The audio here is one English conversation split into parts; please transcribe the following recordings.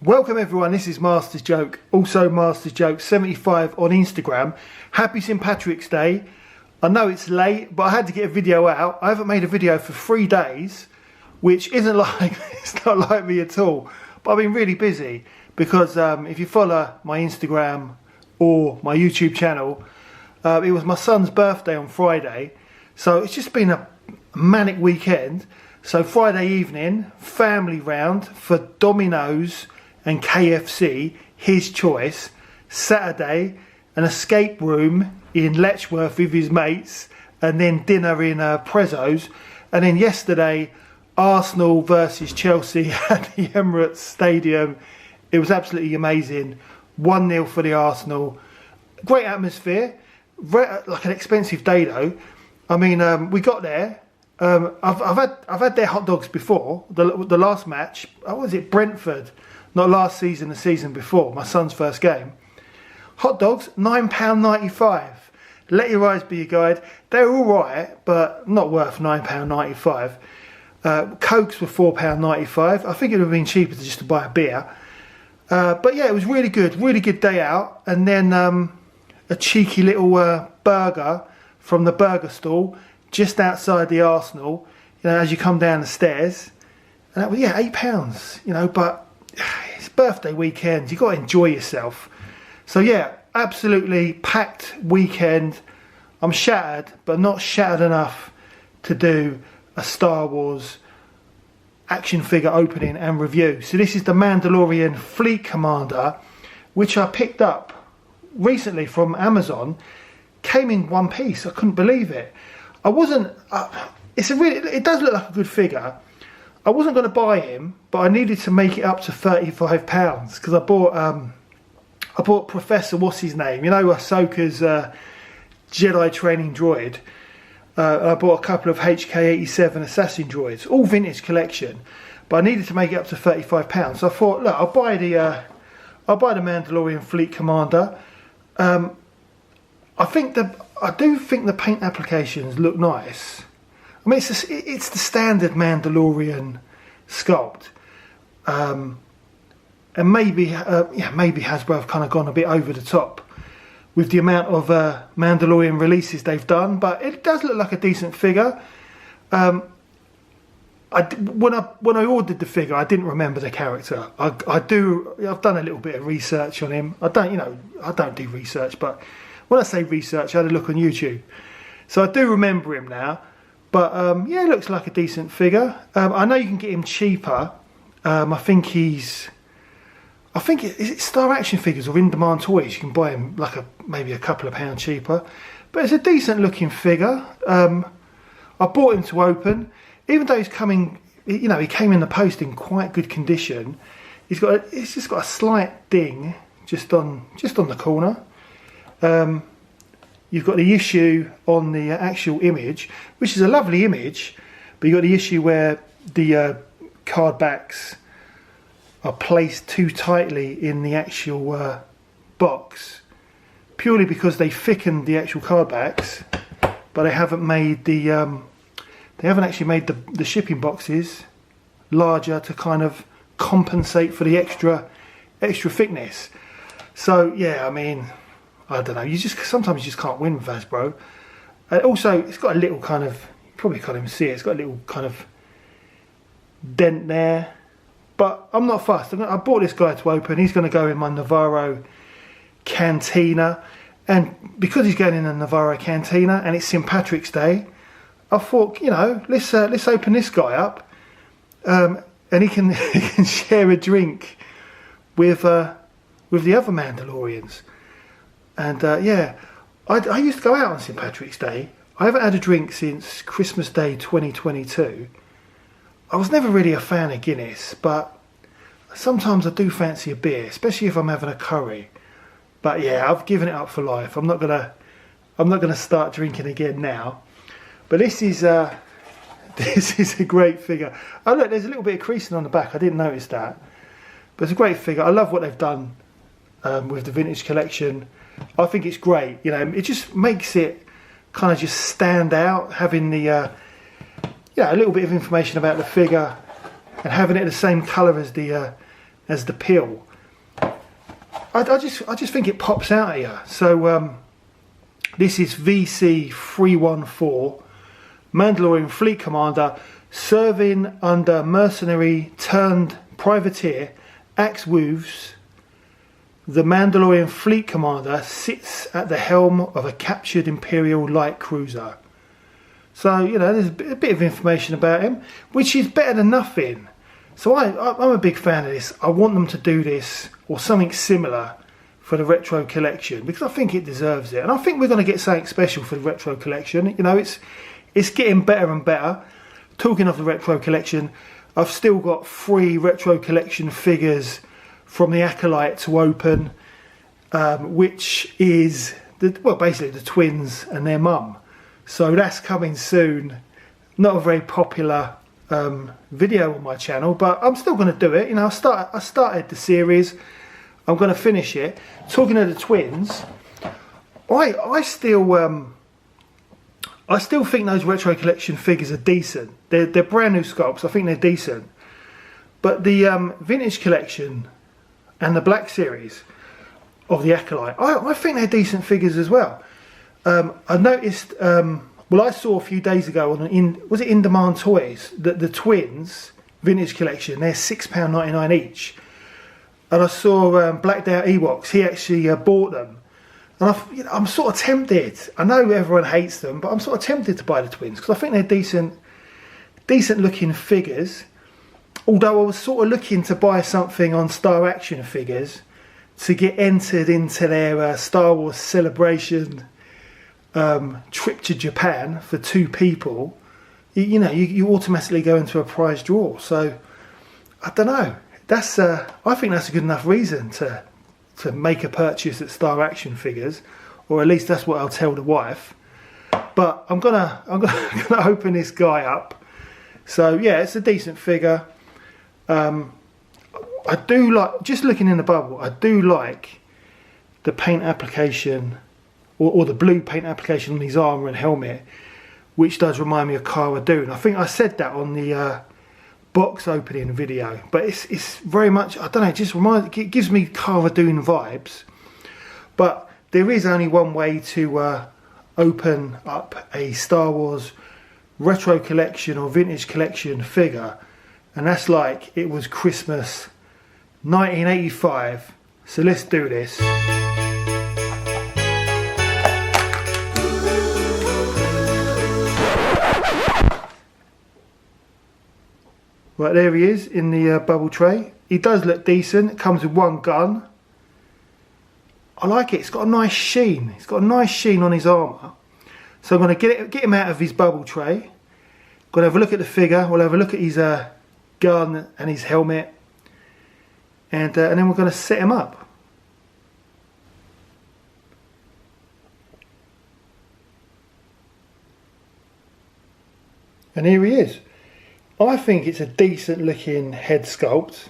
Welcome everyone, this is Master's Joke, also Master's Joke 75 on Instagram. Happy St Patrick's Day. I know it's late, but I had to get a video out. I haven't made a video for 3 days, which isn't like, it's not like me at all. But I've been really busy because if you follow my Instagram or my YouTube channel, it was my son's birthday on Friday. So it's just been a manic weekend. So Friday evening, family round for Domino's and KFC, his choice. Saturday, an escape room in Letchworth with his mates, and then dinner in Prezzo's. And then yesterday, Arsenal versus Chelsea at the Emirates Stadium. It was absolutely amazing. 1-0 for the Arsenal. Great atmosphere. Like an expensive day though. I mean, we got there. I've had their hot dogs before. The last match, what was it, Brentford? Not last season, the season before, my son's first game. Hot dogs, £9.95. Let your eyes be your guide. They're all right, but not worth £9.95. Cokes were £4.95. I think it would have been cheaper just to buy a beer. But yeah, it was really good day out. And then a cheeky little burger from the burger stall just outside the Arsenal. You know, as you come down the stairs, and that was £8. You know, but it's birthday weekend, you've got to enjoy yourself. So yeah, absolutely packed weekend. I'm shattered, but not shattered enough to do a Star Wars action figure opening and review. So this is the Mandalorian Fleet Commander, which I picked up recently from Amazon. Came in one piece. I couldn't believe it. I wasn't it does look like a good figure. I wasn't going to buy him, but I needed to make it up to £35 because I bought Professor, what's his name? You know, Ahsoka's Jedi training droid. I bought a couple of HK-87 assassin droids, all vintage collection, but I needed to make it up to £35. So I thought, look, I'll buy the Mandalorian Fleet Commander. I do think the paint applications look nice. I mean, it's the standard Mandalorian sculpt, and maybe Hasbro have kind of gone a bit over the top with the amount of Mandalorian releases they've done, but it does look like a decent figure. When I ordered the figure, I didn't remember the character. I've done a little bit of research on him. I don't do research, but when I say research, I had a look on YouTube, so I do remember him now. But yeah, it looks like a decent figure. I know you can get him cheaper. I think is it Star Action Figures or In Demand Toys? You can buy him like maybe a couple of pounds cheaper. But it's a decent looking figure. I bought him to open, even though he's coming. You know, he came in the post in quite good condition. It's just got a slight ding just on the corner. You've got the issue on the actual image, which is a lovely image, but you've got the issue where the card backs are placed too tightly in the actual box, purely because they thickened the actual card backs, but they haven't actually made the shipping boxes larger to kind of compensate for the extra thickness. So yeah, I mean, I don't know. Sometimes you just can't win with Hasbro. Also, it's got a little kind of, you probably can't even see it. It's got a little kind of dent there. But I'm not fussed. I bought this guy to open. He's going to go in my Navarro Cantina, and because he's going in the Navarro Cantina and it's St Patrick's Day, I thought, you know, let's open this guy up, and he can share a drink with the other Mandalorians. And yeah, I used to go out on St Patrick's Day. I haven't had a drink since Christmas Day 2022. I was never really a fan of Guinness, but sometimes I do fancy a beer, especially if I'm having a curry. But yeah, I've given it up for life. I'm not gonna start drinking again now. But this is a great figure. Oh look, there's a little bit of creasing on the back. I didn't notice that, but it's a great figure. I love what they've done with the vintage collection. I think it's great. You know, it just makes it kind of just stand out, having the a little bit of information about the figure and having it the same colour as the as the pill. I just think it pops out at you. So this is VC314, Mandalorian Fleet Commander, serving under mercenary turned privateer Axe Woofs. The Mandalorian Fleet Commander sits at the helm of a captured Imperial light cruiser. So, you know, there's a bit of information about him, which is better than nothing. So I'm a big fan of this. I want them to do this or something similar for the retro collection, because I think it deserves it. And I think we're going to get something special for the retro collection. You know, it's getting better and better. Talking of the retro collection, I've still got 3 retro collection figures from the Acolyte to open, which is basically the twins and their mum. So that's coming soon. Not a very popular video on my channel, but I'm still going to do it. You know, I started the series. I'm going to finish it. Talking of the twins, I still think those retro collection figures are decent. They're brand new sculpts. I think they're decent. But the vintage collection and the Black Series of the Acolyte, I think they're decent figures as well. I noticed, I saw a few days ago on was it In Demand Toys, that the twins vintage collection, they're £6.99 each. And I saw Blacked Out Ewoks, he actually bought them. And I'm sort of tempted. I know everyone hates them, but I'm sort of tempted to buy the twins because I think they're decent looking figures. Although I was sort of looking to buy something on Star Action Figures to get entered into their Star Wars Celebration trip to Japan for 2 people. You know, you automatically go into a prize draw. So I don't know. I think that's a good enough reason to make a purchase at Star Action Figures, or at least that's what I'll tell the wife. But I'm gonna open this guy up. So yeah, it's a decent figure. I do like, just looking in the bubble, I do like the paint application, or the blue paint application on his armour and helmet, which does remind me of Cara Dune. I think I said that on the box opening video, but it's very much, I don't know, it gives me Cara Dune vibes. But there is only one way to open up a Star Wars retro collection or vintage collection figure, and that's like it was Christmas 1985. So let's do this. Right, there he is in the bubble tray. He does look decent. It comes with 1 gun. I like it. It's got a nice sheen. It's got a nice sheen on his armour. So I'm going to get him out of his bubble tray. Going to have a look at the figure. We'll have a look at his gun and his helmet. And then we're going to set him up. And here he is. I think it's a decent looking head sculpt.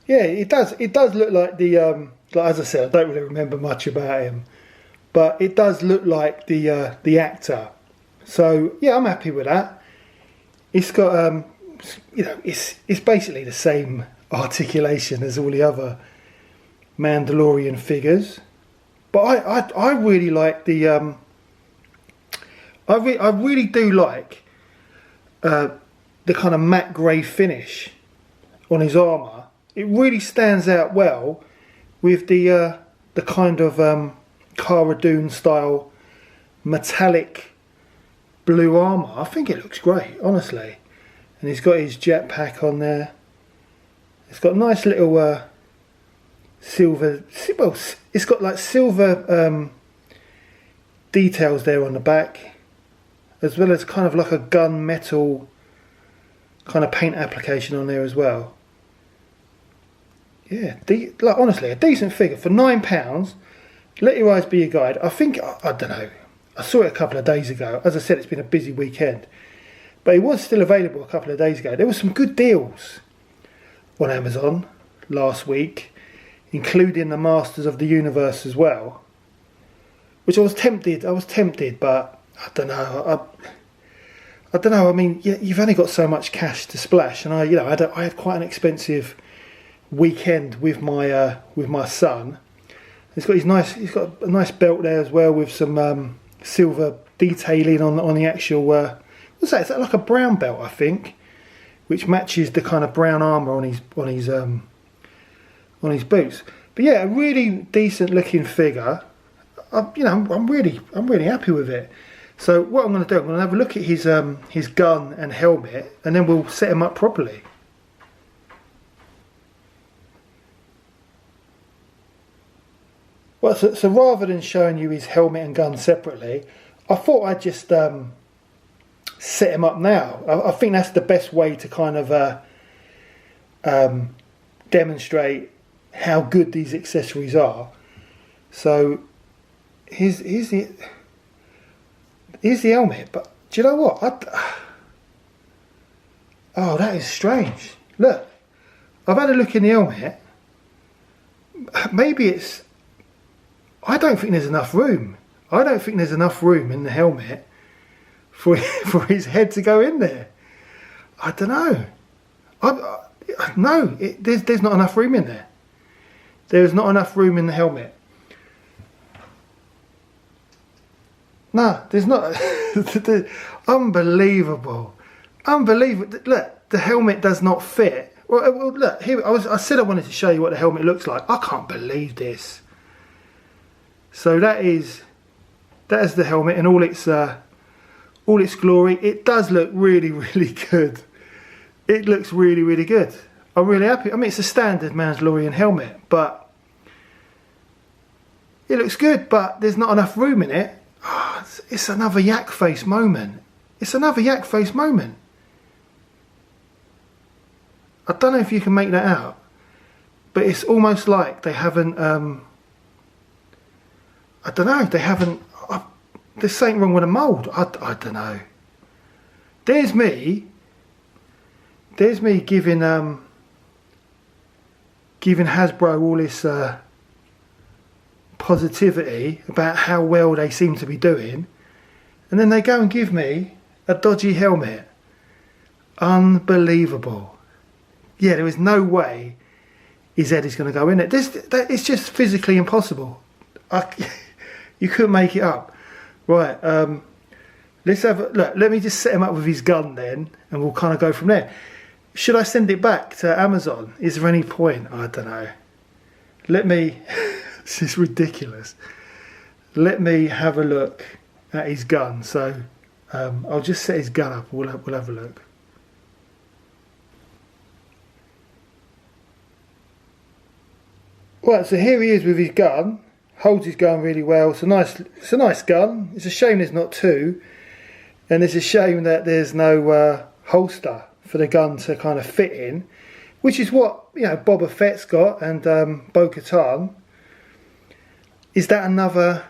Yeah, it does look like the like, as I said, I don't really remember much about him, but it does look like the actor. So yeah, I'm happy with that. It's got you know, it's basically the same articulation as all the other Mandalorian figures, but I really like the I really do like the kind of matte grey finish on his armour. It really stands out well with the kind of Cara Dune style metallic blue armour. I think it looks great, honestly. And he's got his jetpack on there. It's got nice little silver, well, it's got like silver details there on the back, as well as kind of like a gunmetal kind of paint application on there as well. Yeah, like honestly, a decent figure for £9. Let your eyes be your guide. I think, I don't know, I saw it a couple of days ago. As I said, it's been a busy weekend, but it was still available a couple of days ago. There were some good deals on Amazon last week, including the Masters of the Universe as well, which I was tempted, but I don't know. I don't know. I mean, you've only got so much cash to splash, and I had quite an expensive weekend with my son. He's got a nice belt there as well with some silver detailing on the actual. What's that? Is that like a brown belt? I think, which matches the kind of brown armour on his boots. But yeah, a really decent looking figure. I'm really happy with it. So what I'm going to do, I'm going to have a look at his gun and helmet, and then we'll set him up properly. Well, so rather than showing you his helmet and gun separately, I thought I'd just set him up now. I think that's the best way to kind of demonstrate how good these accessories are. So here's the helmet. But do you know what? Oh, that is strange. Look, I've had a look in the helmet. Maybe it's... I don't think there's enough room. I don't think there's enough room in the helmet for his head to go in there. I don't know. No, there's not enough room in there. There's not enough room in the helmet. No, there's not. Unbelievable. Unbelievable. Look, the helmet does not fit. Well, look, here I said I wanted to show you what the helmet looks like. I can't believe this. So that is the helmet in all its glory. It does look really, really good. It looks really, really good. I'm really happy. I mean, it's a standard Mandalorian helmet, but it looks good. But there's not enough room in it. Oh, it's another yak face moment. It's another yak face moment. I don't know if you can make that out, but it's almost like they haven't. I don't know. They haven't. There's something wrong with the mould. I don't know. There's me giving Hasbro all this positivity about how well they seem to be doing, and then they go and give me a dodgy helmet. Unbelievable. Yeah, there is no way his head is going to go in it. It's just physically impossible. You couldn't make it up. Right, let's have a look. Let me just set him up with his gun then, and we'll kind of go from there. Should I send it back to Amazon? Is there any point? I don't know. Let me... This is ridiculous. Let me have a look at his gun. So I'll just set his gun up. We'll have a look. Right, so here he is with his gun. Holds his gun really well. It's a nice gun. It's a shame there's not two, and it's a shame that there's no holster for the gun to kind of fit in, which is what Boba Fett's got and Bo-Katan. Is that another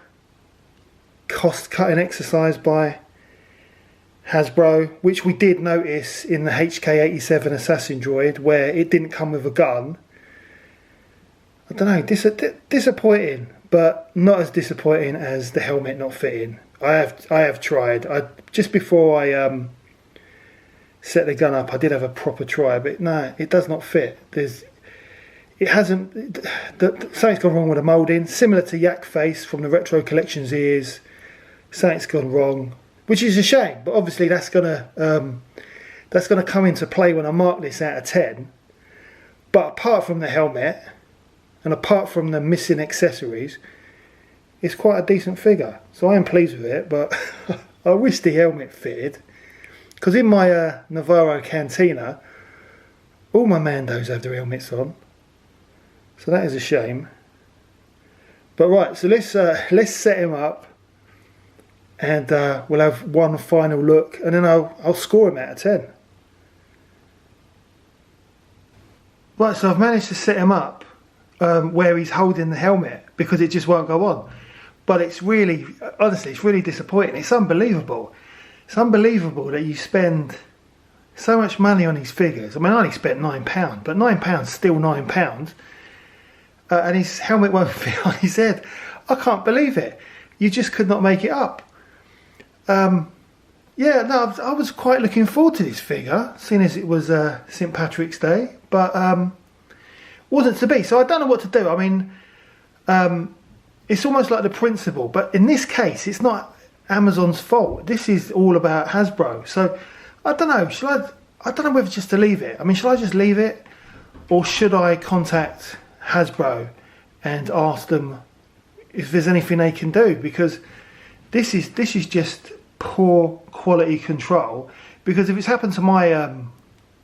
cost-cutting exercise by Hasbro, which we did notice in the HK-87 Assassin Droid, where it didn't come with a gun? I don't know. Disappointing. But not as disappointing as the helmet not fitting. I have tried. Just before I set the gun up, I did have a proper try, but no, it does not fit. Something's gone wrong with the moulding. Similar to Yak Face from the Retro Collections ears, something's gone wrong, which is a shame. But obviously that's gonna come into play when I mark this out of 10. But apart from the helmet, and apart from the missing accessories, it's quite a decent figure. So I am pleased with it, but I wish the helmet fitted. Because in my Navarro Cantina, all my Mandos have their helmets on. So that is a shame. But right, so let's set him up. And we'll have one final look. And then I'll score him out of 10. Right, so I've managed to set him up. Where he's holding the helmet, because it just won't go on. But it's really, honestly, it's really disappointing. It's unbelievable. It's unbelievable that you spend so much money on these figures. I mean, I only spent £9, but £9 still £9, and his helmet won't fit on his head. I can't believe it. You just could not make it up. Yeah, no, I was quite looking forward to this figure, seeing as it was St. Patrick's Day. But wasn't to be. So I don't know what to do. I mean, it's almost like the principle, but in this case, it's not Amazon's fault. This is all about Hasbro. So I don't know. I don't know whether just to leave it. I mean, shall I just leave it, or should I contact Hasbro and ask them if there's anything they can do? Because this is just poor quality control. Because if it's happened to my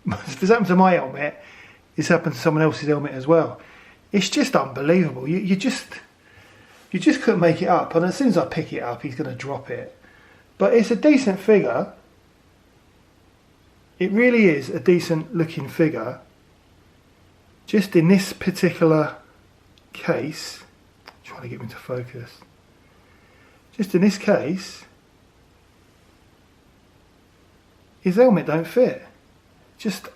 if it's happened to my helmet, it's happened to someone else's helmet as well. It's just unbelievable. You just couldn't make it up. And as soon as I pick it up, he's going to drop it. But it's a decent figure. It really is a decent looking figure. Just in this particular case, trying to get me to focus. Just in this case, his helmet don't fit. Just,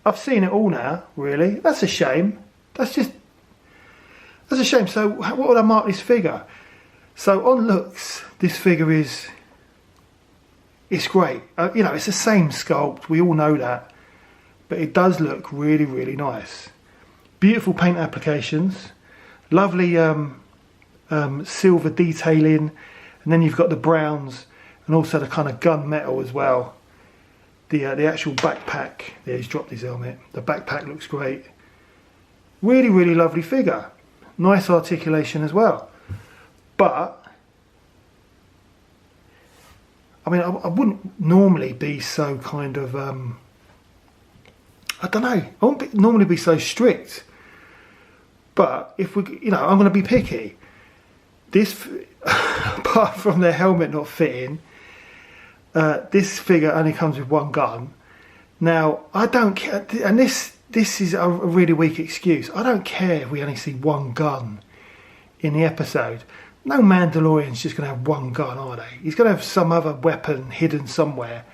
I've seen it all now, really. That's a shame. That's a shame. So what would I mark this figure? So on looks, this figure it's great. You know, it's the same sculpt. We all know that. But it does look really, really nice. Beautiful paint applications. Lovely silver detailing. And then you've got the browns and also the kind of gunmetal as well. The actual backpack. There, he's dropped his helmet. The backpack looks great. Really, really lovely figure. Nice articulation as well. But I mean, I wouldn't normally be so kind of, I don't know, I wouldn't normally be so strict. But if we, you know, I'm going to be picky. This, apart from the helmet not fitting, this figure only comes with one gun. Now, I don't care, and this is a really weak excuse. I don't care if we only see one gun in the episode. No Mandalorian's just going to have one gun, are they? He's going to have some other weapon hidden somewhere.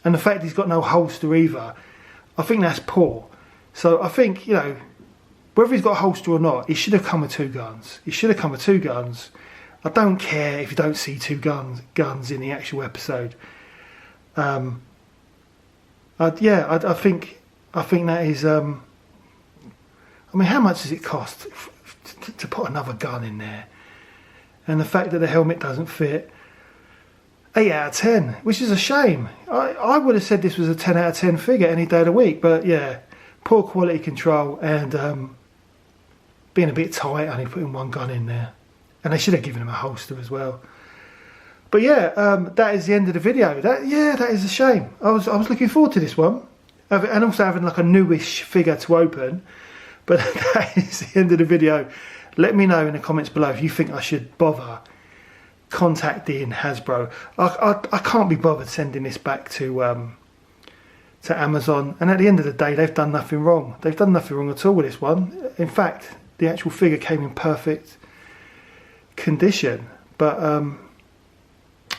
And the fact he's got no holster either, I think that's poor. So I think, you know, whether he's got a holster or not, he should have come with two guns. He should have come with two guns. I don't care if you don't see two guns in the actual episode. I think that is. I mean, how much does it cost to put another gun in there? And the fact that the helmet doesn't fit, 8 out of 10, which is a shame. I would have said this was a 10 out of 10 figure any day of the week, but yeah, poor quality control and being a bit tight, only putting one gun in there. And they should have given him a holster as well. But yeah, that is the end of the video. That is a shame. I was looking forward to this one, and also having like a newish figure to open. But that is the end of the video. Let me know in the comments below if you think I should bother contacting Hasbro. I can't be bothered sending this back to Amazon. And at the end of the day, they've done nothing wrong. They've done nothing wrong at all with this one. In fact, the actual figure came in perfect condition. But I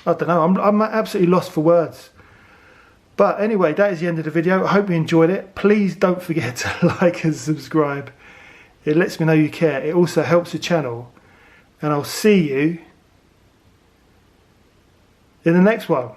don't know. I'm absolutely lost for words. But anyway, that is the end of the video. I hope you enjoyed it. Please don't forget to like and subscribe. It lets me know you care. It also helps the channel. And I'll see you in the next one.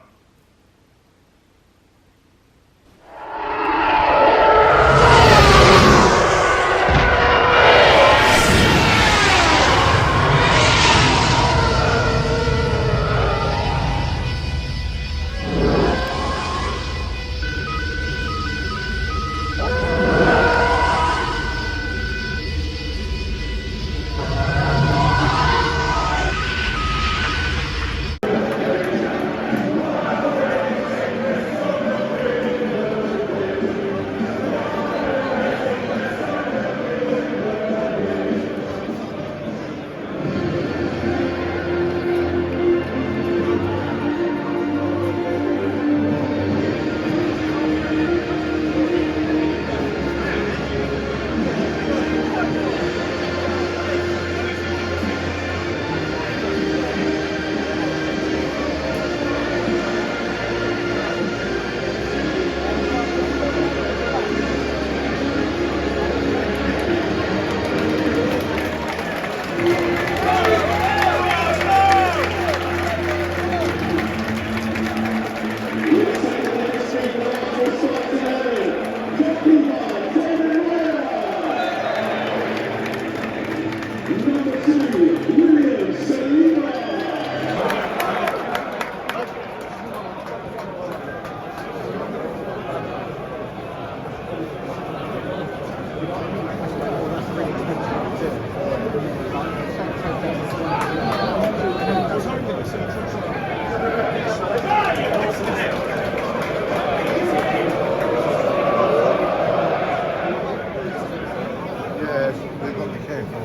Yeah, they've got to be careful.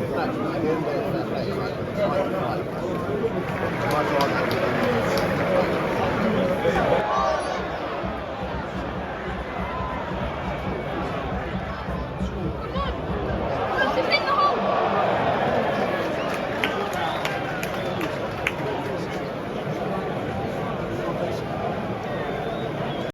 Much like